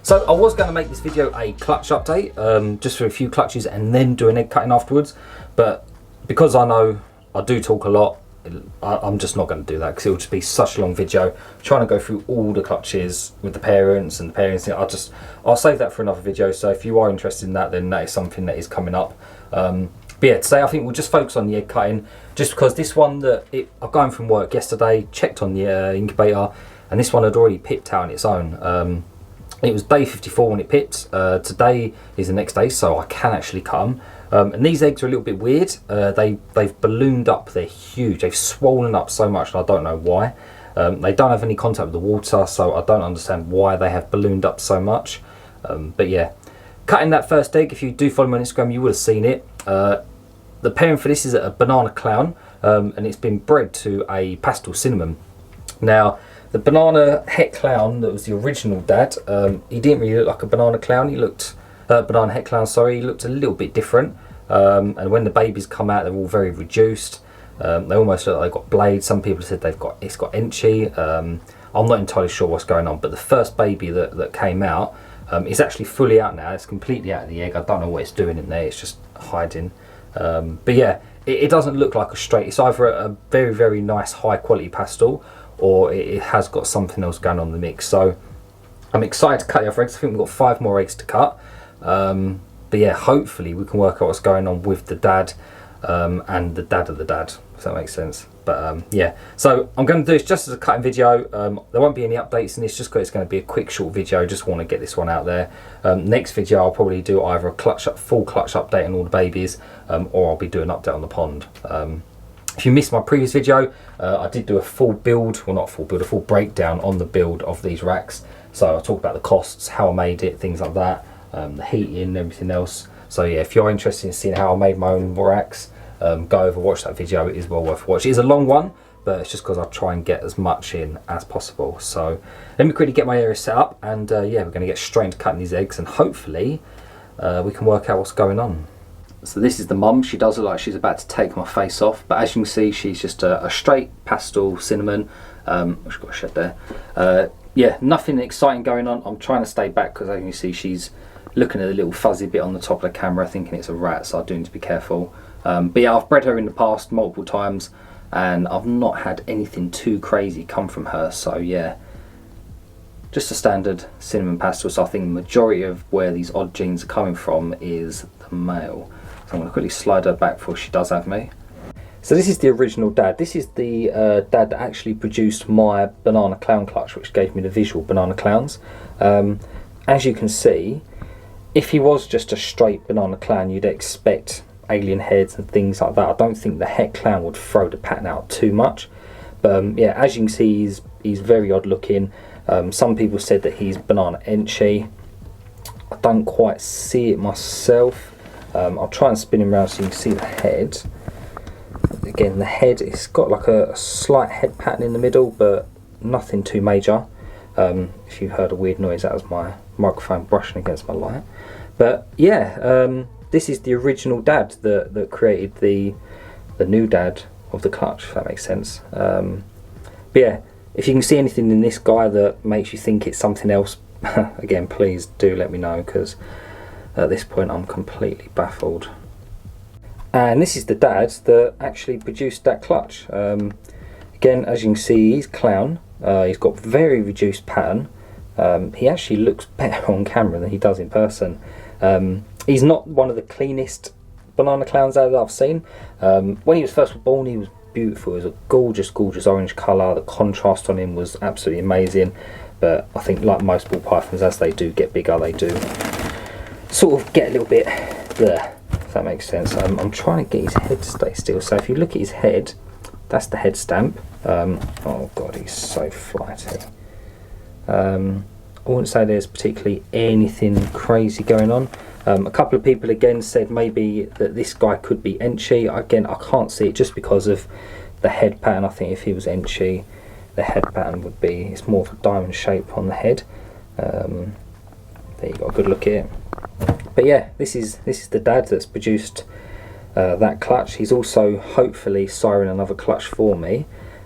So I was going to make this video a clutch update, just for a few clutches and then do an egg cutting afterwards, but because I know I do talk a lot, I'm just not going to do that because it will just be such a long video trying to go through all the clutches with the parents and the parents. I'll save that for another video, so if you are interested in that, then that is something that is coming up. But yeah, today I think we'll just focus on the egg cutting, just because this one I've gone from work yesterday, checked on the incubator, and this one had already pipped out on its own. It was day 54 when it pipped. Today is the next day, so I can actually cut them. And these eggs are a little bit weird. They've ballooned up. They're huge. They've swollen up so much, and I don't know why. They don't have any contact with the water, so I don't understand why they have ballooned up so much. But yeah, cutting that first egg, if you do follow me on Instagram, you would have seen it. The parent for this is a banana clown, and it's been bred to a pastel cinnamon. Now, the banana het clown that was the original dad, he didn't really look like a banana clown. He looked banana het clown, sorry. He looked a little bit different. And when the babies come out, they're all very reduced. They almost look like they've got blades. Some people said it's got enchy. I'm not entirely sure what's going on, but the first baby that came out is actually fully out now. It's completely out of the egg. I don't know what it's doing in there. It's just hiding. But yeah, it doesn't look like a straight. It's either a very, very nice high quality pastel, or it has got something else going on in the mix. So I'm excited to cut the other eggs. I think we've got 5 more eggs to cut. But yeah, hopefully we can work out what's going on with the dad and the dad of the dad, if that makes sense. But yeah, so I'm going to do this just as a cutting video. There won't be any updates in this, just because it's going to be a quick short video. Just want to get this one out there. Next video I'll probably do either a full clutch update on all the babies, or I'll be doing an update on the pond. If you missed my previous video, I did do a full build, well not full build, a full breakdown on the build of these racks. So I talked about the costs, how I made it, things like that, the heating and everything else. So yeah, if you're interested in seeing how I made my own racks, go over, watch that video. It is well worth watching. It is a long one, but it's just because I try and get as much in as possible. So let me quickly get my area set up, and yeah, we're going to get straight into cutting these eggs, and hopefully we can work out what's going on. So this is the mum. She does look like she's about to take my face off, but as you can see, she's just a straight pastel cinnamon. She's got a shed there. Yeah, nothing exciting going on. I'm trying to stay back because as you can see, she's looking at a little fuzzy bit on the top of the camera, thinking it's a rat, so I do need to be careful. But yeah, I've bred her in the past multiple times, and I've not had anything too crazy come from her. So yeah, just a standard cinnamon pastel. So I think the majority of where these odd genes are coming from is the male. So I'm going to quickly slide her back before she does have me. So this is the original dad. This is the dad that actually produced my banana clown clutch, which gave me the visual banana clowns. As you can see, if he was just a straight banana clown, you'd expect alien heads and things like that. I don't think the het clown would throw the pattern out too much. But yeah, as you can see, he's very odd looking. Some people said that he's banana enchy. I don't quite see it myself. I'll try and spin him around so you can see the head. Again, the head, it's got like a slight head pattern in the middle, but nothing too major. If you heard a weird noise, that was my microphone brushing against my light. But yeah, this is the original dad that created the new dad of the clutch, if that makes sense. But yeah, if you can see anything in this guy that makes you think it's something else, again, please do let me know, because at this point I'm completely baffled. And this is the dad that actually produced that clutch. Again, as you can see, he's clown. He's got very reduced pattern. He actually looks better on camera than he does in person. He's not one of the cleanest banana clowns out that I've seen. When he was first born, he was beautiful. It was a gorgeous, gorgeous orange colour. The contrast on him was absolutely amazing. But I think, like most ball pythons, as they do get bigger, they do sort of get a little bit there, if that makes sense. I'm trying to get his head to stay still. So if you look at his head, that's the head stamp. Oh god, he's so flighty. I wouldn't say there's particularly anything crazy going on. A couple of people again said maybe that this guy could be enchy. Again, I can't see it just because of the head pattern. I think if he was enchy, the head pattern would be, it's more of a diamond shape on the head. There you go, a good look at it. But yeah, this is the dad that's produced that clutch. He's also hopefully siring another clutch for me.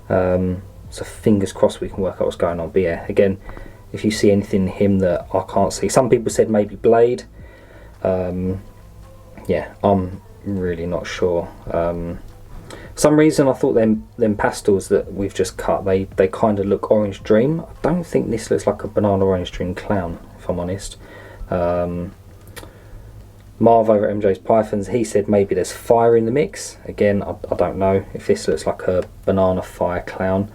So fingers crossed we can work out what's going on. But yeah, again, if you see anything in him that I can't see. Some people said maybe blade. Yeah, I'm really not sure. For some reason I thought them pastels that we've just cut, they kind of look Orange Dream. I don't think this looks like a banana Orange Dream clown, if I'm honest. Marv over at MJ's Pythons, he said maybe there's fire in the mix. Again, I don't know if this looks like a banana fire clown.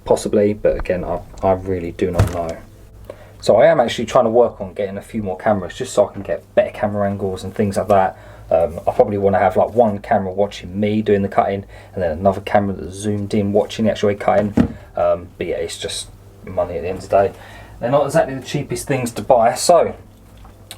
Possibly, but again, I really do not know. So I am actually trying to work on getting a few more cameras just so I can get better camera angles and things like that. I probably want to have like one camera watching me doing the cutting, and then another camera that's zoomed in watching the actual cutting. But yeah, it's just money at the end of the day. They're not exactly the cheapest things to buy. So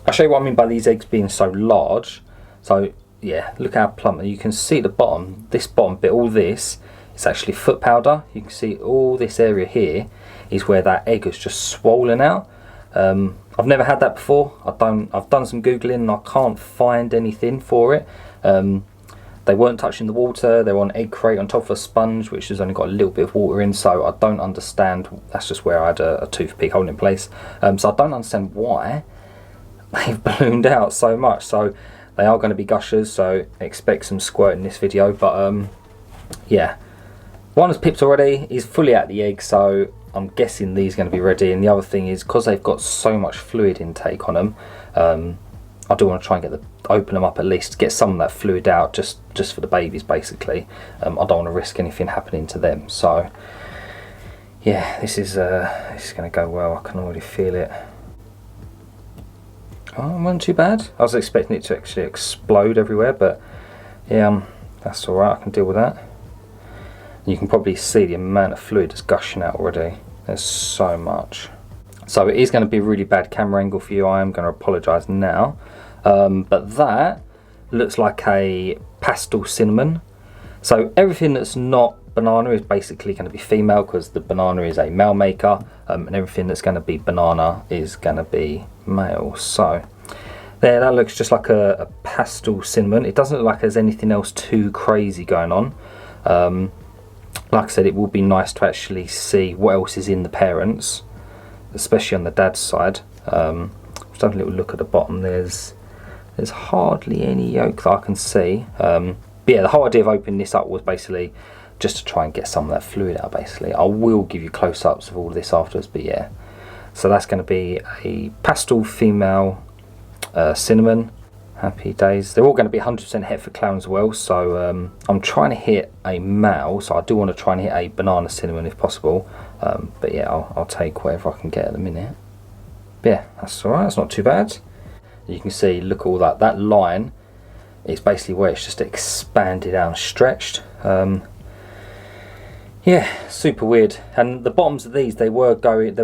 I'll show you what I mean by these eggs being so large. So yeah, look how plump. You can see the bottom, this bottom bit, all this, it's actually foot powder. You can see all this area here is where that egg has just swollen out. I've never had that before. I've done some googling and I can't find anything for it. They weren't touching the water. They were on egg crate on top of a sponge, which has only got a little bit of water in, so I don't understand. That's just where I had a toothpick holding in place. So I don't understand why they've ballooned out so much. So they are going to be gushers, so expect some squirt in this video. But yeah, one has pipped already. He's fully out the egg, so I'm guessing these are going to be ready. And the other thing is, because they've got so much fluid intake on them, I do want to try and open them up at least, get some of that fluid out, just for the babies basically. I don't want to risk anything happening to them. So yeah, this is going to go well. I can already feel it. Oh, it wasn't too bad. I was expecting it to actually explode everywhere, but yeah, that's alright, I can deal with that. You can probably see the amount of fluid that's gushing out already. There's so much. So it is going to be a really bad camera angle for you. I am going to apologise now. But that looks like a pastel cinnamon. So everything that's not banana is basically going to be female, because the banana is a male maker, and everything that's going to be banana is going to be male. So there, that looks just like a pastel cinnamon. It doesn't look like there's anything else too crazy going on. Like I said, it will be nice to actually see what else is in the parents, especially on the dad's side. Just have a little look at the bottom. There's hardly any yolk that I can see. But yeah, the whole idea of opening this up was basically just to try and get some of that fluid out basically. I will give you close-ups of all of this afterwards, but yeah. So that's going to be a pastel female cinnamon. Happy days. They're all going to be 100% het for clown as well, so I'm trying to hit a male, so I do want to try and hit a banana cinnamon if possible. But yeah, I'll take whatever I can get at the minute. But yeah, that's alright, that's not too bad. You can see, look at all that line is basically where it's just expanded out and stretched. Yeah, super weird. And the bottoms of these, they were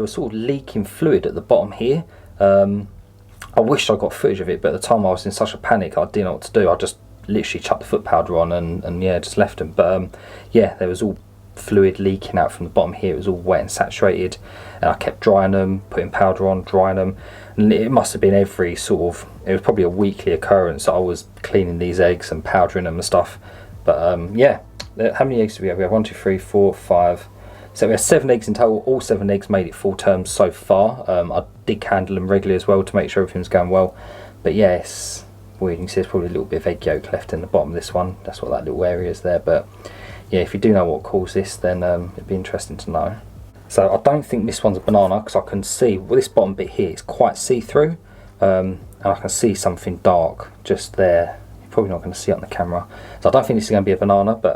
sort of leaking fluid at the bottom here. I wished I got footage of it, but at the time I was in such a panic I didn't know what to do. I just literally chucked the foot powder on and yeah, just left them. But yeah, there was all fluid leaking out from the bottom here. It was all wet and saturated, and I kept drying them, putting powder on, drying them, and it must have been every sort of, it was probably a weekly occurrence that I was cleaning these eggs and powdering them and stuff. But yeah, how many eggs do we have? We have 1, 2, 3, 4, 5. So we have 7 eggs in total. All 7 eggs made it full term so far. I did candle them regularly as well to make sure everything's going well. But yes, weird. You can see there's probably a little bit of egg yolk left in the bottom of this one. That's what that little area is there. But yeah, if you do know what caused this, then it'd be interesting to know. So I don't think this one's a banana, because I can see, well, this bottom bit here is quite see-through, and I can see something dark just there. You're probably not going to see it on the camera. So I don't think this is going to be a banana, but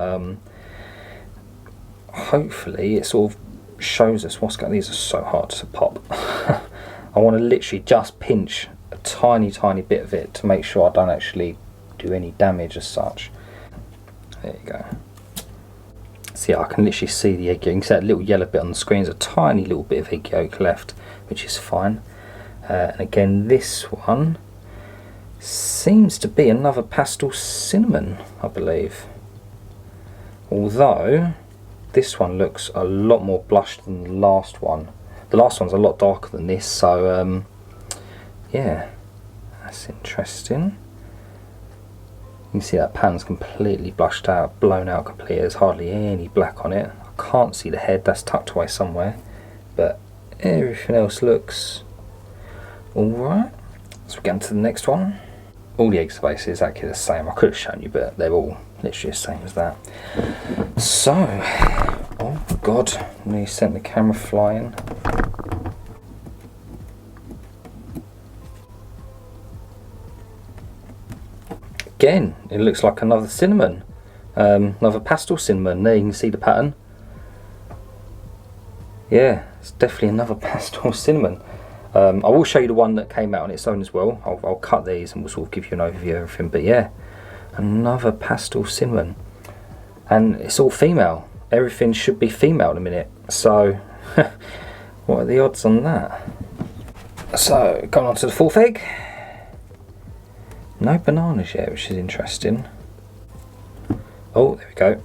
hopefully it sort of shows us what's going on. These are so hard to pop. I want to literally just pinch a tiny bit of it to make sure I don't actually do any damage as such. There you go. See, I can literally see the egg yolk. You can see that little yellow bit on the screen. There's a tiny little bit of egg yolk left, which is fine. And again, this one seems to be another pastel cinnamon, I believe. Although this one looks a lot more blushed than the last one. The last one's a lot darker than this, so yeah, that's interesting. You can see that pan's completely blushed out, blown out completely. There's hardly any black on it. I can't see the head, that's tucked away somewhere. But everything else looks alright. So we're getting to the next one. All the eggs are basically exactly the same. I could have shown you, but they're all literally the same as that. So, oh god, nearly sent the camera flying. Again, it looks like another cinnamon, another pastel cinnamon. There you can see the pattern. Yeah, it's definitely another pastel cinnamon. I will show you the one that came out on its own as well. I'll cut these and we'll sort of give you an overview of everything. But yeah, another pastel cinnamon, and it's all female. Everything should be female in a minute. So, what are the odds on that? So, going on to the fourth egg. No bananas yet, which is interesting. Oh, there we go.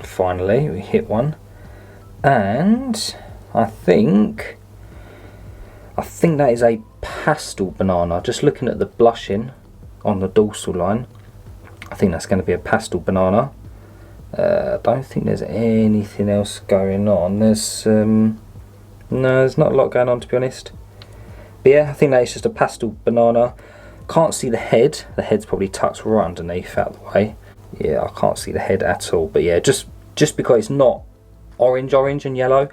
Finally, we hit one. And I think that is a pastel banana. Just looking at the blushing on the dorsal line, I think that's going to be a pastel banana. I don't think there's anything else going on. There's no, there's not a lot going on, to be honest. But yeah, I think that is just a pastel banana. Can't see the head. The head's probably tucked right underneath, out of the way. Yeah, I can't see the head at all. But yeah, just because it's not orange and yellow,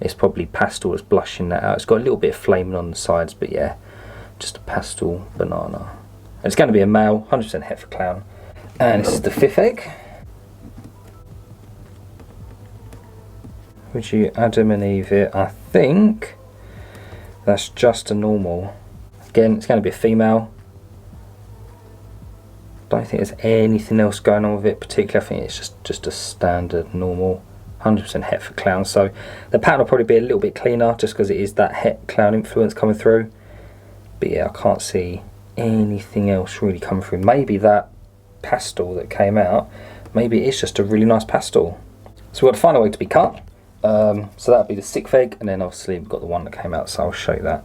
it's probably pastel that's blushing that out. It's got a little bit of flaming on the sides, but yeah, just a pastel banana. And it's going to be a male, 100% heifer clown. And this is the fifth egg. Would you Adam and Eve it? I think that's just a normal. Again, it's going to be a female. Don't think there's anything else going on with it particularly. I think it's just a standard normal 100% het for clown. So the pattern will probably be a little bit cleaner just because it is that het clown influence coming through. But yeah, I can't see anything else really coming through. Maybe that pastel that came out, maybe it's just a really nice pastel. So we've got the final egg to be cut. So that'll be the sixth egg, and then obviously we've got the one that came out, so I'll show you that.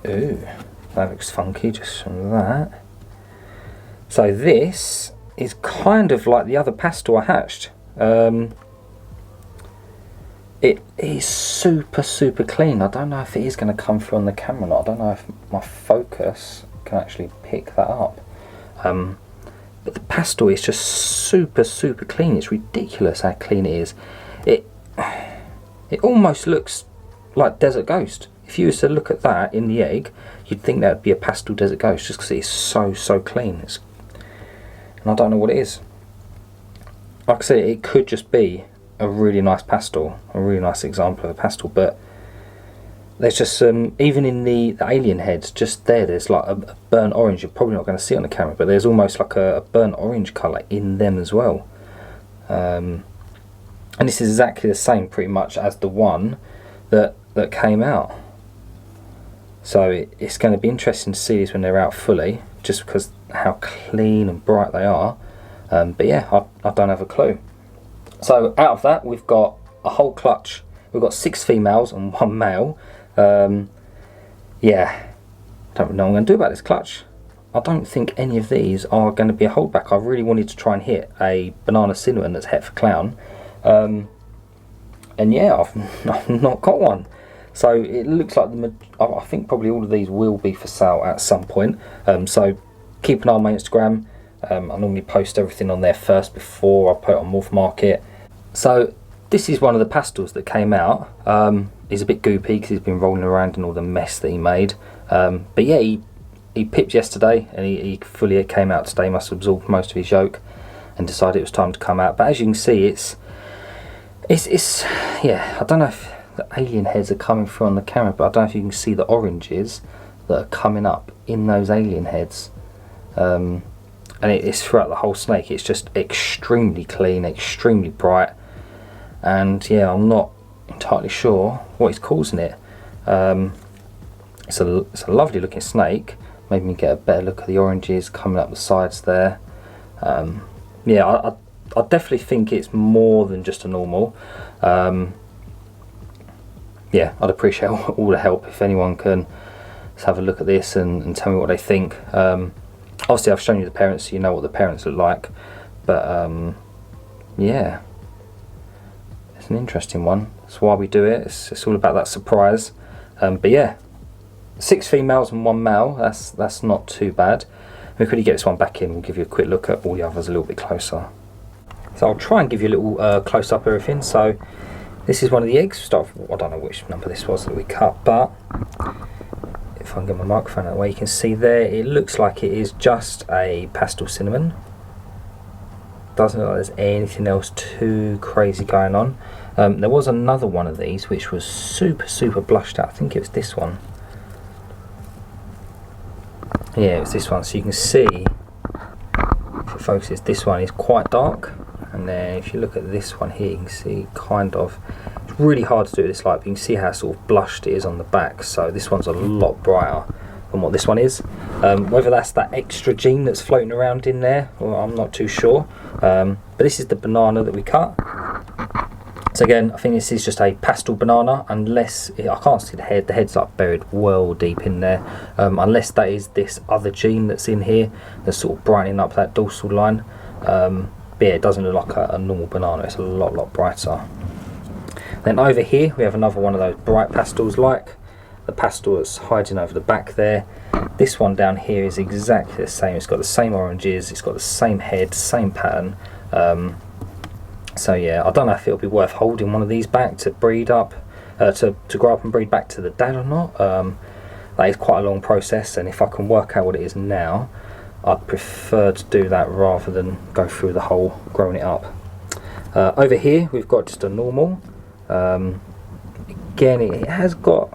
Ooh, that looks funky just from that. So this is kind of like the other pastel I hatched. It is super clean. I don't know if it is going to come through on the camera or not. I don't know if my focus can actually pick that up. But the pastel is just super clean. It's ridiculous how clean it is. It almost looks like Desert Ghost. If you was to look at that in the egg, you'd think that would be a pastel Desert Ghost just because it is so clean. And I don't know what it is. Like I said, it could just be a really nice pastel, a really nice example of a pastel, but there's just even in the alien heads, just there's like a burnt orange. You're probably not going to see it on the camera, but there's almost like a burnt orange colour in them as well. And this is exactly the same pretty much as the one that came out. So it's going to be interesting to see these when they're out fully, just because how clean and bright they are. But yeah, I don't have a clue. So out of that, we've got a whole clutch. We've got 6 females and 1 male. Yeah, don't know what I'm going to do about this clutch. I don't think any of these are going to be a holdback. I really wanted to try and hit a banana cinnamon that's het for clown. And yeah, I've not got one. So it looks like I think probably all of these will be for sale at some point. So keep an eye on my Instagram. I normally post everything on there first before I put it on Morph Market. So this is one of the pastels that came out. He's a bit goopy because he's been rolling around in all the mess that he made. But yeah, he pipped yesterday and he fully came out today. Must have absorbed most of his yolk and decided it was time to come out. But as you can see, it's yeah, I don't know if the alien heads are coming through on the camera, but I don't know if you can see the oranges that are coming up in those alien heads. And it's throughout the whole snake. It's just extremely clean, extremely bright, and yeah, I'm not entirely sure what is causing it. It's a lovely looking snake. Made me get a better look at the oranges coming up the sides there. Yeah, I definitely think it's more than just a normal. Yeah, I'd appreciate all the help if anyone can just have a look at this and tell me what they think. Obviously I've shown you the parents, so you know what the parents look like, but yeah, It's an interesting one. That's why we do it. It's all about that surprise. But yeah, 6 females and 1 male. That's not too bad. We could get this one back in. We'll give you a quick look at all the others a little bit closer. So I'll try and give you a little close up of everything. So this is one of the eggs. Start off, I don't know which number this was that we cut, but if I can get my microphone out of the way, you can see there it looks like it is just a pastel cinnamon. Doesn't look like there's anything else too crazy going on. There was another one of these which was super blushed out. I think it was this one. Yeah, it was this one. So you can see, if it focuses, this one is quite dark, and then if you look at this one here, you can see kind of, it's really hard to do this light, but you can see how sort of blushed it is on the back. So this one's a lot brighter than what this one is. Whether that's that extra gene that's floating around in there, well, I'm not too sure. But this is the banana that we cut. So again, I think this is just a pastel banana, unless, I can't see the head, the head's like buried well deep in there, unless that is this other gene that's in here that's sort of brightening up that dorsal line. But yeah, it doesn't look like a normal banana, it's a lot brighter. Then over here we have another one of those bright pastels, like the pastel that's hiding over the back there. This one down here is exactly the same. It's got the same oranges, it's got the same head, same pattern. So yeah, I don't know if it'll be worth holding one of these back to breed up, to grow up and breed back to the dad or not. That is quite a long process, and if I can work out what it is now, I'd prefer to do that rather than go through the whole growing it up. Over here we've got just a normal. Again, it's got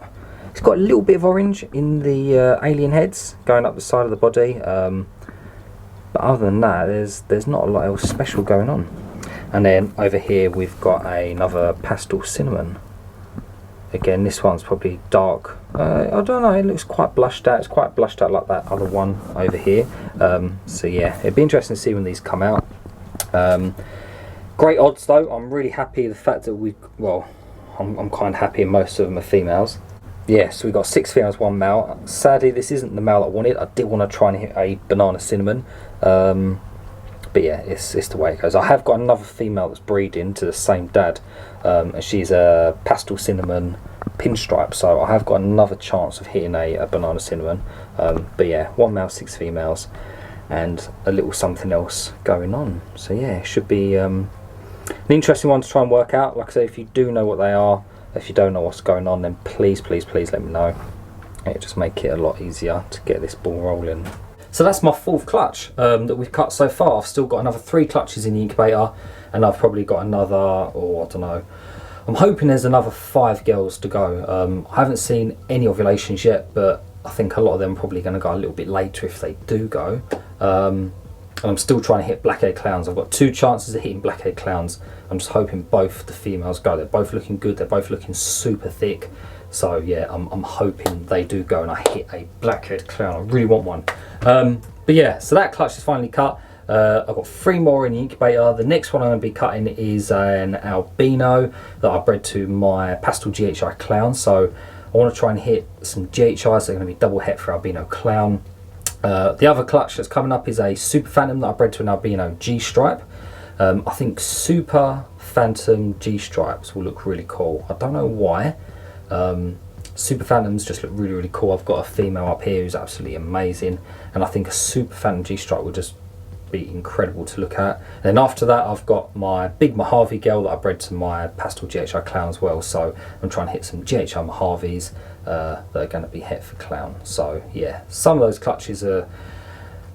a little bit of orange in the alien heads going up the side of the body, but other than that, there's not a lot else special going on. And then over here we've got another pastel cinnamon. Again, this one's probably dark. I don't know, it looks quite blushed out. It's quite blushed out like that other one over here. So yeah, it'd be interesting to see when these come out. Great odds though. I'm really happy the fact that I'm kind of happy most of them are females. Yeah, so we've got 6 females, 1 male. Sadly, this isn't the male I wanted. I did want to try and hit a banana cinnamon. But yeah, it's the way it goes. I have got another female that's breeding to the same dad, and she's a pastel cinnamon pinstripe, so I have got another chance of hitting a banana cinnamon. But yeah, 1 male, 6 females, and a little something else going on. So yeah, it should be an interesting one to try and work out. Like I say, if you do know what they are, if you don't know what's going on, then please let me know. It'll just make it a lot easier to get this ball rolling. So that's my 4th clutch that we've cut so far. I've still got another 3 clutches in the incubator, and I've probably got another, or I don't know, I'm hoping there's another 5 girls to go. I haven't seen any ovulations yet, but I think a lot of them are probably going to go a little bit later if they do go. And I'm still trying to hit blackhead clowns. I've got 2 chances of hitting blackhead clowns. I'm just hoping both the females go. They're both looking good, they're both looking super thick. So yeah, I'm hoping they do go and I hit a blackhead clown. I really want one. But yeah, so that clutch is finally cut. I've got 3 more in the incubator. The next one I'm going to be cutting is an albino that I bred to my pastel GHI clown. So I want to try and hit some GHIs that are going to be double het for albino clown. The other clutch that's coming up is a super phantom that I bred to an albino G stripe. I think super phantom G stripes will look really cool. I don't know why. Super phantoms just look really cool. I've got a female up here who's absolutely amazing, and I think a super phantom G stripe would just be incredible to look at. And then after that, I've got my big Mojave girl that I bred to my pastel GHI clown as well. So I'm trying to hit some GHI Mojaves that are going to be het for clown. So yeah, some of those clutches are,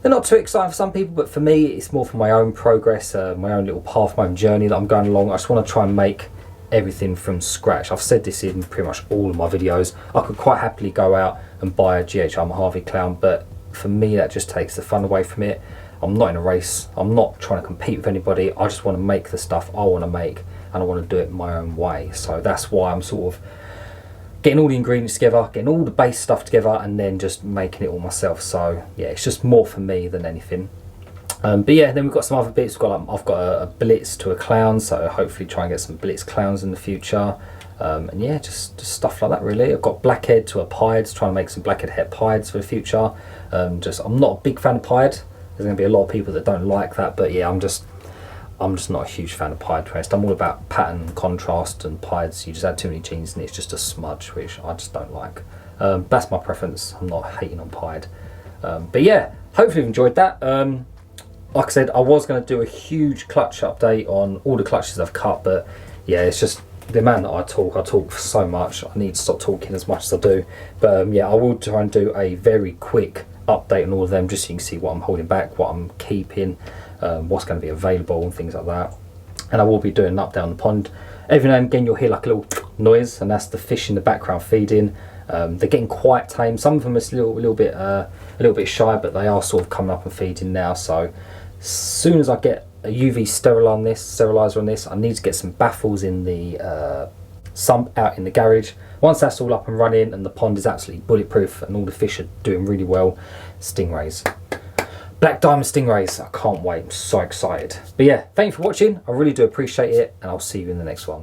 they're not too exciting for some people, but for me it's more for my own progress, my own little path, my own journey that I'm going along. I just want to try and make everything from scratch. I've said this in pretty much all of my videos. I could quite happily go out and buy a GHI Mojave clown, but for me that just takes the fun away from it. I'm not in a race, I'm not trying to compete with anybody. I just want to make the stuff I want to make, and I want to do it my own way. So that's why I'm sort of getting all the ingredients together, getting all the base stuff together, and then just making it all myself. So yeah, it's just more for me than anything. But yeah, then we've got some other bits. I've got a blitz to a clown, so hopefully try and get some blitz clowns in the future. And yeah, just stuff like that really. I've got blackhead to a pied, trying to make some blackhead het pieds for the future. I'm not a big fan of pied. There's going to be a lot of people that don't like that, but yeah, I'm just not a huge fan of pied, to be honest. I'm all about pattern, contrast, and pieds. You just add too many genes and it's just a smudge, which I just don't like. That's my preference. I'm not hating on pied. But yeah, hopefully you've enjoyed that. Like I said, I was going to do a huge clutch update on all the clutches I've cut, but yeah, it's just the amount that I talk so much. I need to stop talking as much as I do. But yeah, I will try and do a very quick update on all of them, just so you can see what I'm holding back, what I'm keeping, what's going to be available and things like that. And I will be doing an update on the pond. Every now and again you'll hear like a little noise, and that's the fish in the background feeding. They're getting quite tame. Some of them are still a little bit shy, but they are sort of coming up and feeding now. So as soon as I get a UV sterilizer on this, I need to get some baffles in the sump out in the garage. Once that's all up and running and the pond is absolutely bulletproof and all the fish are doing really well, stingrays, black diamond stingrays, I can't wait, I'm so excited. But yeah, thank you for watching, I really do appreciate it, and I'll see you in the next one.